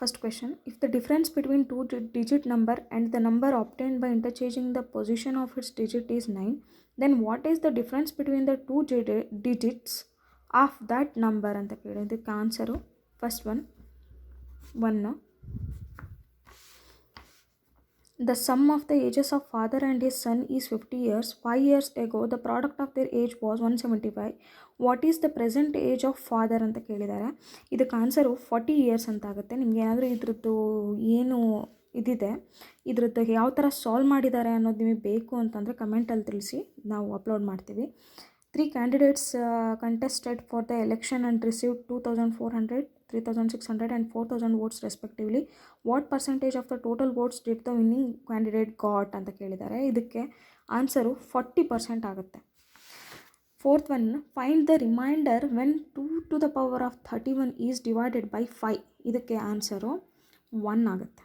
First question, if the difference between two digit number and the number obtained by interchanging the position of its digit is 9, then what is the difference between the two digits of that number ಅಂತ ಕೇಳಿ. ಇದಕ್ಕೆ answer first one. The sum of the ages of father and his son is 50 years. 5 years ago, the product of their age was 175. What is the present age of father ಅಂತ ಕೇಳಿದ್ದಾರೆ. ಇದಕ್ಕೆ answer 40 years ಅಂತ ಆಗುತ್ತೆ. ನಿಮ್ಗೆ ಏನಾದರೂ ಇದ್ರದ್ದು ಏನು ಇದಿದೆ, ಇದ್ರದ್ದು ಯಾವ ಥರ ಸಾಲ್ವ್ ಮಾಡಿದ್ದಾರೆ ಅನ್ನೋದು ನಿಮಗೆ ಬೇಕು ಅಂತಂದರೆ ಕಮೆಂಟಲ್ಲಿ ತಿಳಿಸಿ, ನಾವು ಅಪ್ಲೋಡ್ ಮಾಡ್ತೀವಿ. 3 candidates contested for the election and received 2,400, 3,600 and 4,000 votes respectively. What percentage of the total votes did the winning candidate got ಅಂತ ಕೇಳಿದ್ದಾರೆ. ಇದಕ್ಕೆ ಆನ್ಸರು 40% ಆಗುತ್ತೆ. Fourth one, find the reminder when 2 to the power of 31 is divided by 5. ಇದಕ್ಕೆ answer 1 ಆಗುತ್ತೆ.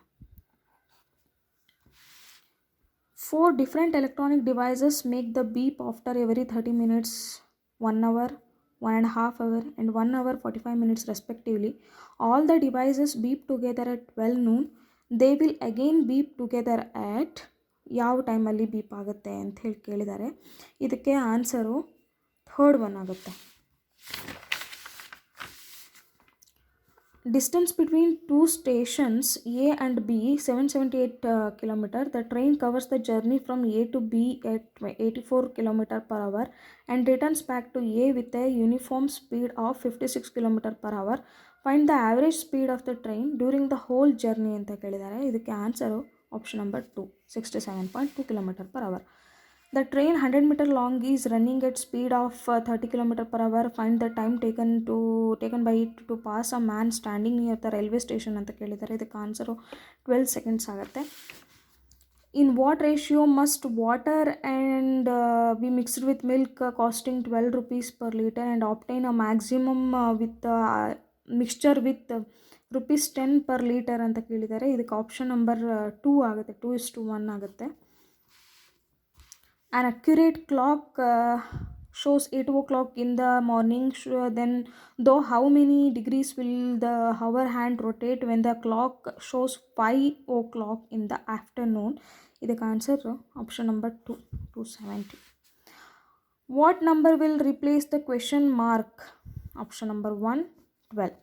4 different electronic devices make the beep after every 30 minutes, 1 hour, 1.5 hour and 1 hour 45 minutes respectively. All the devices beep together at 12 noon. They will again beep together at ಯಾವ ಟೈಮಲ್ಲಿ beep ಆಗುತ್ತೆ ಅಂತ ಹೇಳಿ ಕೇಳಿದ್ದಾರೆ. ಇದಕ್ಕೆ answer third one ಆಗುತ್ತೆ. Distance between two stations A and B 778 km. The train covers the journey from A to B at 84 km per hour and returns back to A with a uniform speed of 56 km per hour. Find the average speed of the train during the whole journey ಅಂತ ಕೇಳಿದ್ದಾರೆ. ಇದಕ್ಕೆ answer option number 2, 67.2 km per hour. The train 100 meter long is running at speed of 30 km per hour. Find the time taken by it to pass a man standing near the railway station ಅಂತ ಕೇಳಿದ್ದಾರೆ. ಇದಕ್ಕೆ answer 12 seconds ಆಗುತ್ತೆ. In what ratio must water and be mixed with milk costing 12 rupees per liter and obtain a maximum with mixture with rupees 10 per liter ಅಂತ ಕೇಳಿದ್ದಾರೆ. ಇದಕ್ಕೆ option number 2 ಆಗುತ್ತೆ, 2:1 ಆಗುತ್ತೆ. An accurate clock shows 8 o'clock in the morning. Then though how many degrees will the hour hand rotate when the clock shows 5 o'clock in the afternoon? ಇದಕ್ಕೆ answer option number 2, 270. What number will replace the question mark? Option number 1, 12.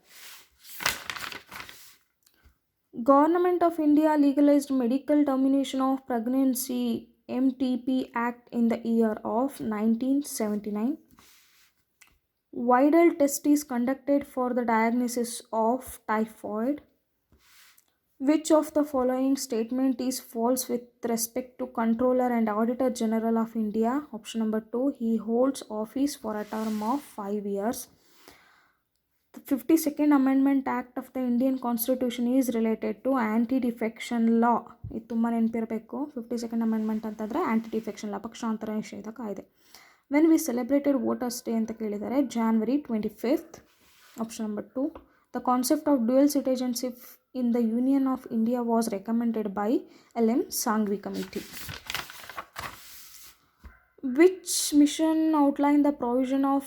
Government of India legalized medical termination of pregnancy MTP Act in the year of 1979. Vidal test is conducted for the diagnosis of typhoid. Which of the following statement is false with respect to Controller and Auditor General of India? Option number 2, he holds office for a term of 5 years. The 52nd Amendment Act of the Indian Constitution is related to anti-defection law. ಇದು ತುಂಬ ನೆನಪಿರಬೇಕು. 52nd Amendment ಅಂತಂದರೆ ಆ್ಯಂಟಿ-ಡಿಫೆಕ್ಷನ್ ಲಾ, ಪಕ್ಷಾಂತರ ನಿಷೇಧ ಕಾಯ್ದೆ. When we celebrated voters day ಅಂತ ಕೇಳಿದ್ದಾರೆ. January 25th. Option number 2. The concept of dual citizenship in the union of India was recommended by LM Sanghvi Committee. Which mission outlined the provision of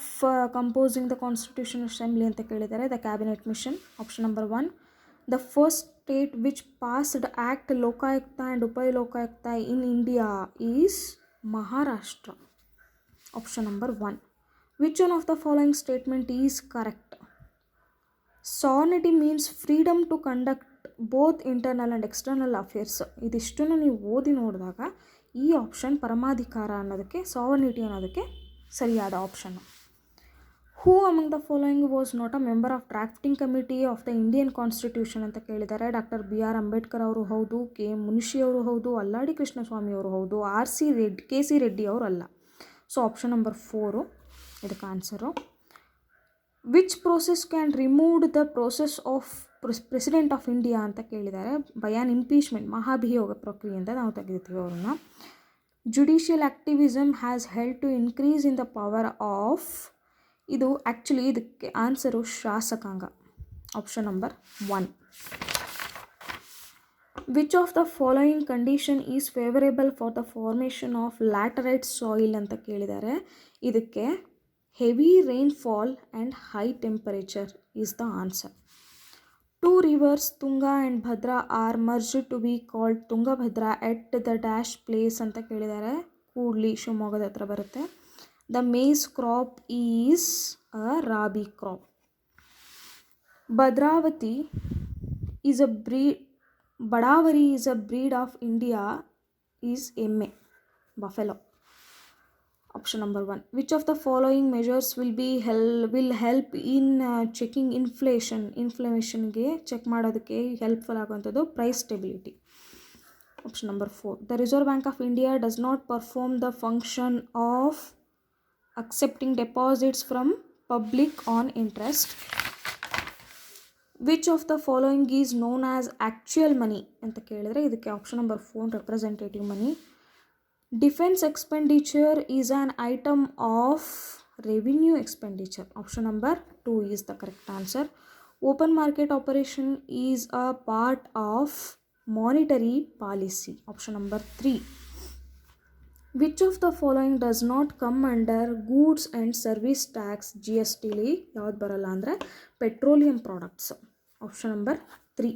composing the Constitutional Assembly ಅಂತ ಕೇಳಿದ್ದಾರೆ. The cabinet mission. Option number 1. The first state which passed Act Lokayukta and Upay Lokayukta in India is Maharashtra. Option number 1. Which one of the following statement is correct? Sovereignty means freedom to conduct both internal and external affairs. ಇದಿಷ್ಟನ್ನು ನೀವು ಓದಿ ನೋಡಿದಾಗ ಈ option ಪರಮಾಧಿಕಾರ ಅನ್ನೋದಕ್ಕೆ, sovereignty ಅನ್ನೋದಕ್ಕೆ ಸರಿಯಾದ option. Who among the following was not a member of drafting committee of the Indian constitution ಅಂತ ಕೇಳಿದ್ದಾರೆ. ಡಾಕ್ಟರ್ BR ಅಂಬೇಡ್ಕರ್ ಅವರು ಹೌದು, KM ಮುನ್ಷಿ ಅವರು ಹೌದು, ಅಲ್ಲಾಡಿ ಕೃಷ್ಣಸ್ವಾಮಿ ಅವರು ಹೌದು, KC ರೆಡ್ಡಿ ಅವರು ಅಲ್ಲ. ಸೊ ಆಪ್ಷನ್ ನಂಬರ್ 4 ಇದಕ್ಕೆ answer. Which process can remove the process of president of India ಅಂತ ಕೇಳಿದ್ದಾರೆ. ಬೈ ಆನ್ ಇಂಪೀಚ್ಮೆಂಟ್, ಮಹಾಭಿಯೋಗ ಪ್ರಕ್ರಿಯೆಯಿಂದ ನಾವು ತೆಗೆದುತ್ತೀವಿ ಅವ್ರನ್ನ. Judicial activism has held to increase in the power of, ಇದು ಆ್ಯಕ್ಚುಲಿ ಇದಕ್ಕೆ ಆನ್ಸರು ಶಾಸಕಾಂಗ. Option number 1. Which of the following condition is favourable for the formation of laterite soil ಅಂತ ಕೇಳಿದ್ದಾರೆ. ಇದಕ್ಕೆ heavy rainfall and high temperature is the answer. Two rivers, Tunga and Bhadra, are merged to be called Tungabhadra at the dash place ಅಂತ ಕೇಳಿದ್ದಾರೆ. ಕೂಡ್ಲಿ ಶಿವಮೊಗ್ಗದ ಹತ್ರ ಬರುತ್ತೆ. The maize crop is a rabi crop. Bhadravati is a breed. Badavari is a breed of India is ಎಮ್ಮೆ, buffalo. Option number 1. Which of the following measures will help in checking inflation? Inflammationಗೆ check ಮಾಡೋದಕ್ಕೆ helpful ಆಗುವಂಥದ್ದು price stability. Option number 4. The Reserve Bank of India does not perform the function of accepting deposits from public on interest. Which of the following is known as actual money ಅಂತ ಕೇಳಿದರೆ ಇದಕ್ಕೆ option number 4 representative money. Defense expenditure is an item of revenue expenditure. Option number 2 is the correct answer. Open market operation is a part of monetary policy. Option number 3. Which of the following does not come under goods and service tax? GST li ಯಾವ್ದು ಬರಲ್ಲ ಅಂದರೆ petroleum products. Option number 3.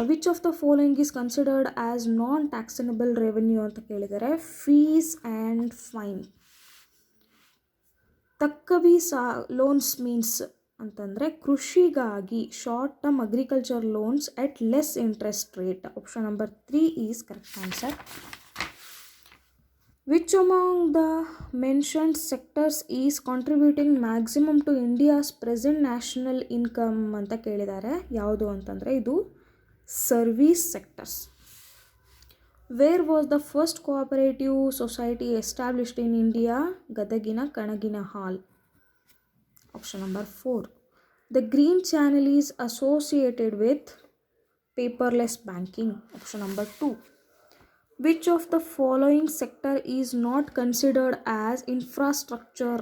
Which of the following is considered as non-taxable revenue ಅಂತ ಕೇಳಿದರೆ fees and fine. ತಕ್ಕವಿ loans means ಅಂತಂದರೆ ಕೃಷಿಗಾಗಿ short term agriculture loans at less interest rate. Option number 3 is correct answer. Which among the mentioned sectors is contributing maximum to India's present national income ಅಂತ ಕೇಳಿದ್ದಾರೆ. ಯಾವುದು ಅಂತಂದರೆ ಇದು service sectors. Where was the first cooperative society established in India? ಗದಗಿನ ಕಣಗಿನ ಹಾಲ್. Option number 4. The green channel is associated with paperless banking. Option number 2. Which of the following sector is not considered as infrastructure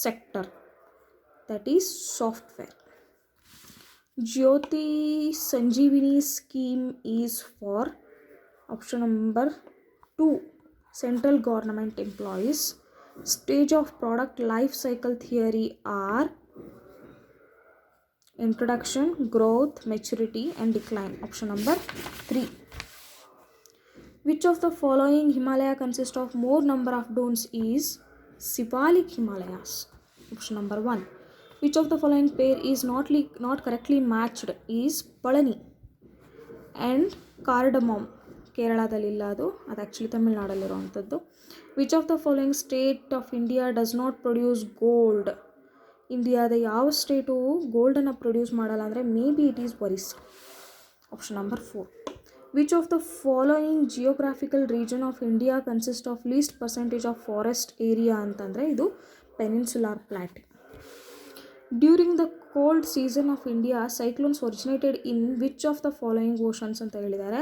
sector? That is software. Jyoti Sanjeevani scheme is for option number 2 central government employees. Stage of product life cycle theory are introduction, growth, maturity and decline. Option number 3. Which of the following Himalaya consists of more number of dunes is Sivalik Himalayas? Option number 1. Which of the following pair is not correctly matched is Palani and Cardamom. ಕೇರಳದಲ್ಲಿಲ್ಲ, ಅದು actually ತಮಿಳ್ನಾಡಲ್ಲಿರುವಂಥದ್ದು. Which of the following state of India does not produce gold? ಇಂಡಿಯಾದ ಯಾವ state ಗೋಲ್ಡನ್ನು produce ಮಾಡಲ್ಲ ಅಂದರೆ maybe it is Orissa. Option number 4. Which of the following geographical region of India consists of least percentage of forest area ಅಂತಂದರೆ ಇದು peninsular plateau. During the cold season of India cyclones originated in which of the following oceans ಅಂತ ಹೇಳಿದ್ದಾರೆ.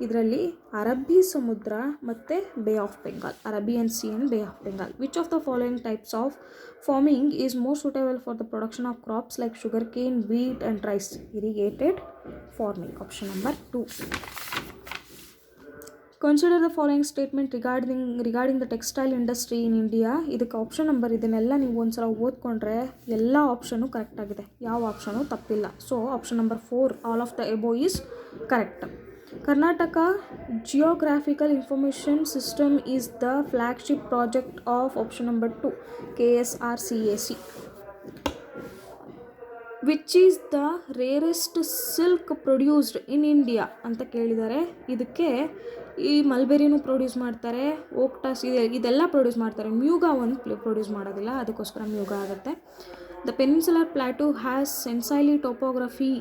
ಇದರಲ್ಲಿ ಅರಬ್ಬಿ ಸಮುದ್ರ ಮತ್ತು bay of Bengal, Arabian sea and bay of Bengal. Which of the following types of farming is more suitable for the production of crops like sugarcane, wheat and rice? Irrigated farming. Option number 2. Consider the following statement regarding the textile industry in India. ಇದಕ್ಕೆ option number ಇದನ್ನೆಲ್ಲ ನೀವು ಒಂದ್ಸಲ ಓದ್ಕೊಂಡ್ರೆ ಎಲ್ಲ option correct ಆಗಿದೆ, ಯಾವ option ತಪ್ಪಿಲ್ಲ. So option number 4 all of the above is correct. Karnataka Geographical Information System is the flagship project of option number 2 KSRCAC. Which is the rarest silk produced in India ಅಂತ ಕೇಳಿದ್ದಾರೆ. ಇದಕ್ಕೆ ಈ ಮಲ್ಬೆರಿನೂ produce ಮಾಡ್ತಾರೆ, ಓಕ್ಟಾಸ್ ಇದೆಲ್ಲ produce ಮಾಡ್ತಾರೆ. ಮ್ಯೂಗಾ ಒಂದು produce ಮಾಡೋದಿಲ್ಲ, ಅದಕ್ಕೋಸ್ಕರ ಮ್ಯೂಗಾ ಆಗುತ್ತೆ. ದ ಪೆನಿನ್ಸುಲರ್ ಪ್ಲಾಟೂ ಹ್ಯಾಸ್ ಸೆನ್ಸೈಲಿ topography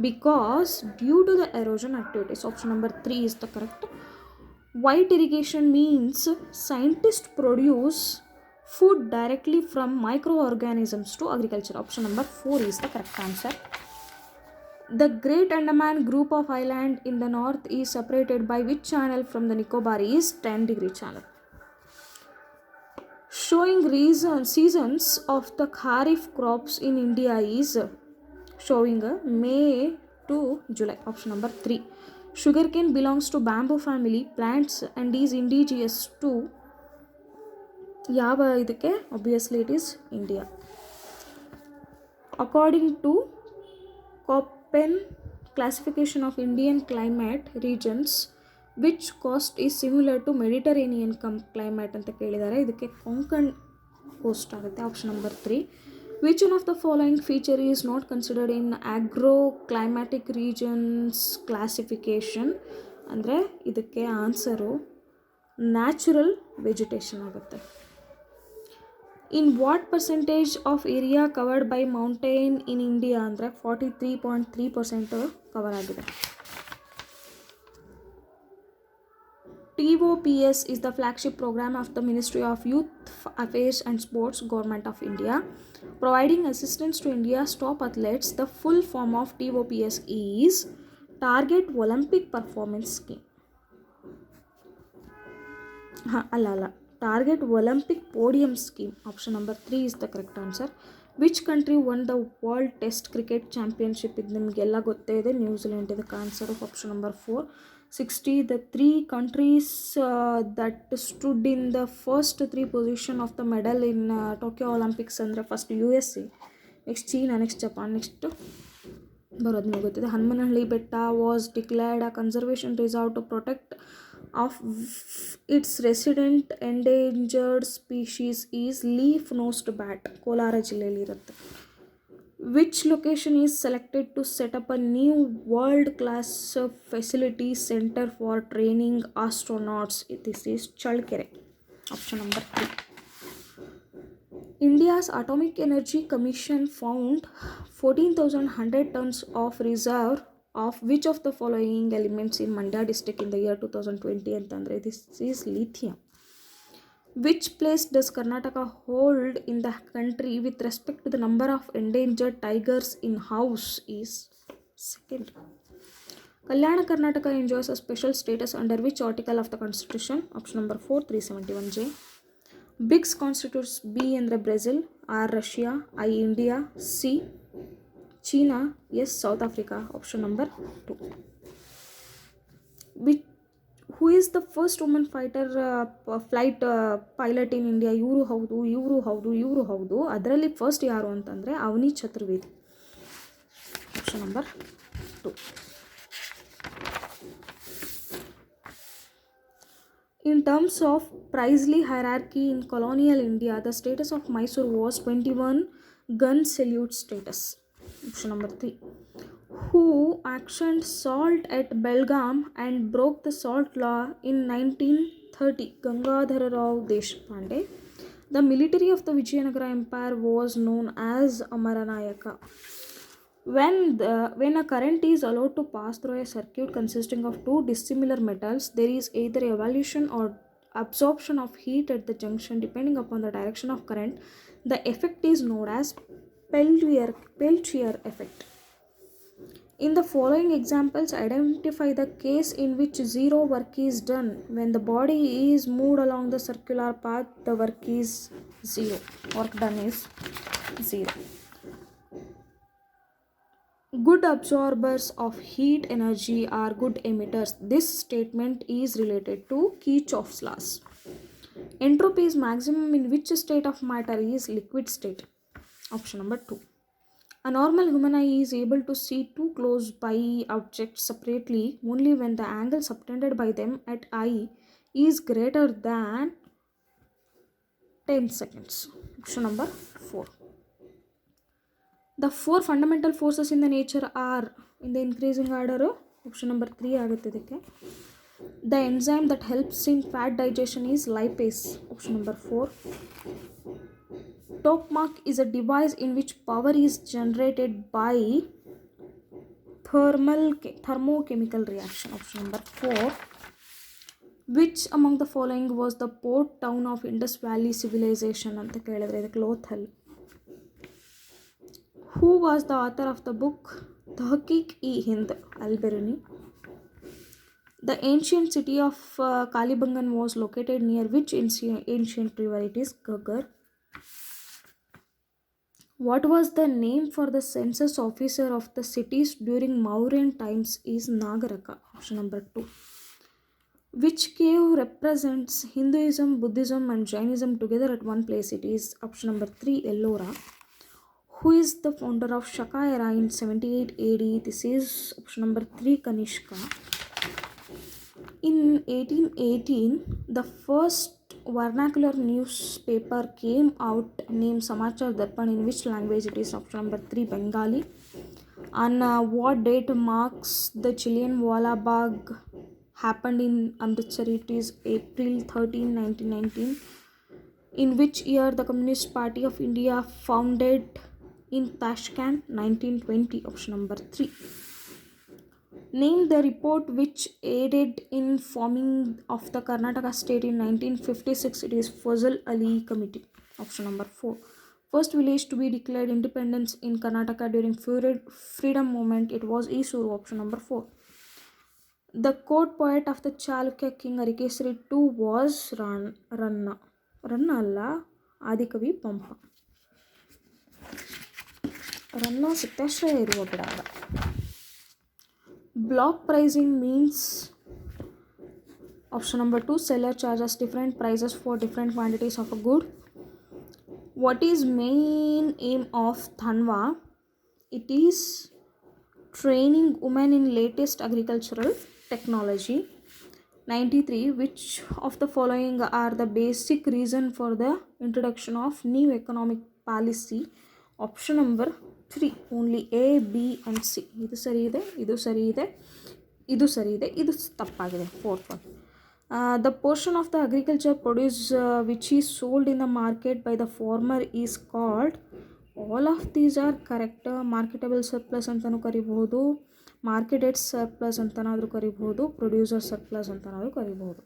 because due to the erosion activities. Option number 3 is the correct. White irrigation means scientists produce food directly from microorganisms to agriculture. Option number 4 is the correct answer. The Great Andaman group of island in the north is separated by which channel from the Nicobar? Is 10-degree channel. Showing seasons of the kharif crops in India is showing May to July. Option number 3. Sugarcane belongs to bamboo family plants and is indigenous to ಯಾವ ಇದಕ್ಕೆ? Obviously it is India. According to Köppen classification of Indian climate regions, which coast is similar to Mediterranean climate ಅಂತ ಕೇಳಿದ್ದಾರೆ. ಇದಕ್ಕೆ Konkan coast ಆಗುತ್ತೆ. Option number 3. Which one of the following feature is not considered in agro climatic regions classification ಅಂದರೆ ಇದಕ್ಕೆ answer natural vegetation ಆಗುತ್ತೆ. In what percentage of area covered by mountain in India ಅಂದರೆ 43.3% cover ಆಗಿದೆ. TOPS is the flagship program of the Ministry of Youth Affairs and Sports, Government of India, providing assistance to India's top athletes. The full form of TOPS is Target Olympic Performance Scheme. Target Olympic Podium Scheme. Option number 3 is the correct answer. Which country won the World Test Cricket Championship? ಇದು ನಿಮಗೆಲ್ಲ ಗೊತ್ತೇ ಇದೆ, New Zealand. ಇದಕ್ಕೆ answer of option number 4. 60. The 3 countries that stood in the first 3 position of the medal in Tokyo Olympics ಅಂದರೆ first USA, next China, next Japan, next ಬರೋದು ನಿಮಗೆ ಗೊತ್ತಿದೆ. Hanumanahalli Betta was declared a conservation reserve to protect of its resident endangered species is leaf nosed bat. Kolar ಜಿಲ್ಲೆಯಲ್ಲಿ ಇರುತ್ತೆ. Which location is selected to set up a new world-class facility center for training astronauts? This is Chalkere. Option number 3. India's Atomic Energy Commission found 14,100 tons of reserve of which of the following elements in Mandya district in the year 2020 ಅಂತಂದರೆ this is lithium. Which place does Karnataka hold in the country with respect to the number of endangered tigers in house is second. Kalyana Karnataka enjoys a special status under which article of the constitution? Option number 4, 371J. BRICS constitutes B ಅಂದರೆ Brazil, R Russia, I India, C China, S South Africa. Option number 2. Who is the first woman fighter flight pilot in India? ಇವರು ಹೌದು. ಅದರಲ್ಲಿ first ಯಾರು ಅಂತಂದರೆ Avani Chaturvedi. Option number 2. In terms of Prisley hierarchy in colonial India, the status of Mysore was 21 gun salute status. Option number 3. Who actioned salt at Belgaum and broke the salt law in 1930? Gangadhar Rao Deshpande. The military of the Vijayanagara Empire was known as Amaranayaka. When a current is allowed to pass through a circuit consisting of 2 dissimilar metals, there is either evolution or absorption of heat at the junction depending upon the direction of current. The effect is known as Peltier effect. In the following examples, identify the case in which zero work is done. When the body is moved along the circular path, the work is zero. Work done is zero. Good absorbers of heat energy are good emitters. This statement is related to Kirchhoff's laws. Entropy is maximum in which state of matter? Is liquid state. Option number 2. A normal human eye is able to see 2 close by objects separately only when the angle subtended by them at eye is greater than 10 seconds. Option number 4. The 4 fundamental forces in the nature are in the increasing order. Option number 3 ಆಗುತ್ತೆ ಇದಕ್ಕೆ. The enzyme that helps in fat digestion is lipase. Option number 4. Tokamak is a device in which power is generated by thermochemical reaction. Option number 4. Which among the following was the port town of Indus Valley civilization ಅಂತ ಕೇಳಿದ್ರೆ ಇದಕ್ಕೆ Lothal. Who was the author of the book Tahqiq-e-Hind? Al-Biruni. The ancient city of Kalibangan was located near which ancient river? It is Ghaggar. What was the name for the census officer of the cities during Mauryan times? Is Nagaraka. Option number 2. Which cave represents Hinduism, Buddhism and Jainism together at one place? It is option number 3, Ellora. Who is the founder of Shaka era in 78 AD? This is option number 3, Kanishka. In 1818, the first vernacular newspaper came out named Samachar Darpan. In which language it is? Option number 3, Bengali. On what date marks the Chilean Walla Bagh happened in Amritsar? It is April 13, 1919. In which year the Communist Party of India founded in Tashkent? 1920. Option number 3. Name the report which aided in forming of the Karnataka state in 1956. It is Fazal Ali Committee. Option number 4. First village to be declared independence in Karnataka during freedom movement. It was Isuru. Option number 4. The court poet of the Chalukya king Arikesari II was Ranna. Ranna alla, Adikavi Pampa. Ranna Sitashraya iruva ಬಿಡಾಗ. Block pricing means option number 2, seller charges different prices for different quantities of a good. What is main aim of Thanwa? It is training women in latest agricultural technology. 93. Which of the following are the basic reason for the introduction of new economic policy? Option number 3, only A, B and C. ಇದು ಸರಿ ಇದೆ, ಇದು ಸರಿ ಇದೆ, ಇದು ಸರಿ ಇದೆ, ಇದು ತಪ್ಪಾಗಿದೆ. 4th one. The portion of the agriculture produce which is sold in the market by the farmer is called. All of these are correct. Marketable surplus ಅಂತಲೂ ಕರಿಬಹುದು, ಮಾರ್ಕೆಟೆಡ್ ಸರ್ಪ್ಲಸ್ ಅಂತನಾದರೂ ಕರಿಬಹುದು, ಪ್ರೊಡ್ಯೂಸರ್ ಸರ್ಪ್ಲಸ್ ಅಂತನಾದರೂ ಕರಿಬಹುದು.